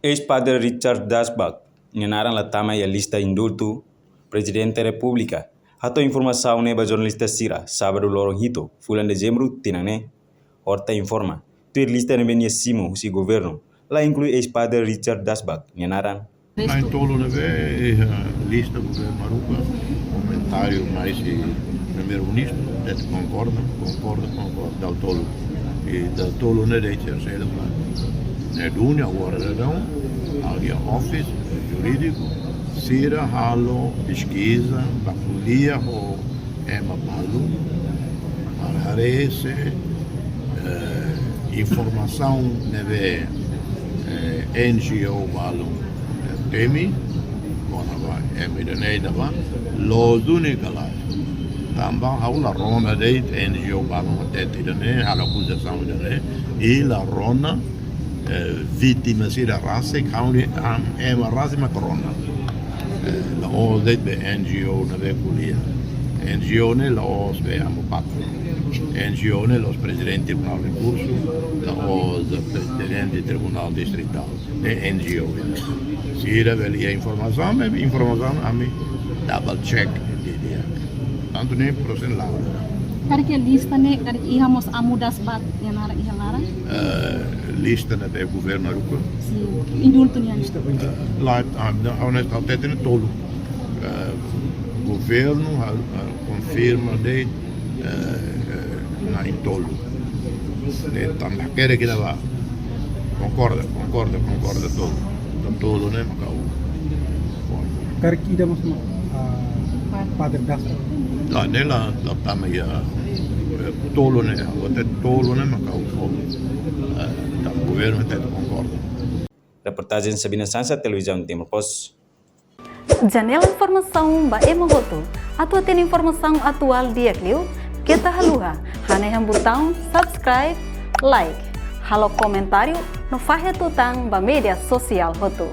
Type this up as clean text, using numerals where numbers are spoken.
Ex-padre Richard Dasbach, nganaran la tama ya lista indulto, Presidente da República, hato informação neba jornalista Sira, sábado lorong hito, fulan dezembro, tinane, horta informa, tuir lista nebenia simo, si governo, la inclui ex-padre Richard Dasbach, nganaran. Lá em Tolo, lista do governo Maruca, comentário mais primeiro-ministro, concorda, dá o Tolo. E da Tolo não é de terceira parte. É do único agora, não, ali office, jurídico, Sira, Halo, pesquisa, Baculia, ou Ema Palu, Mararese, informação, neve NGO Balu, Temi, Bonava, Emidanedava, Los Unicalas. Também há uma ronda de NGO Balu, até Tidane, há a acusação de e a ronda vítima da raça, é uma raça matrona. La OS de NGO na Beculia. NGO ne la OS be Amopato. NGO ne los presidente tribunal de curso, la OS presidente tribunal distrital. NGO. Se era velia informação a mim double check dia. Tanto nem processo lá. Kari ke lista ne kari ihamos amudas bat yanara ihalara Lista na do governo Aruca. si indulto ni lista Lá até tem tolo. Governo confirma de na tolo. Então quer que dava concorda todo né Macau. Kari kita mas Padre Dasbach. Lá nela tama ya tolo né Macau. Tá governo até concorda. Reportagem Sabina Sansa, Televisão Timor Post. Janela informação ba emogoto. Atua tem informação atual dia Clio. Kita haluha. Hane yang botão subscribe, like. Halo comentário no fahe tutang ba media sosial hotu.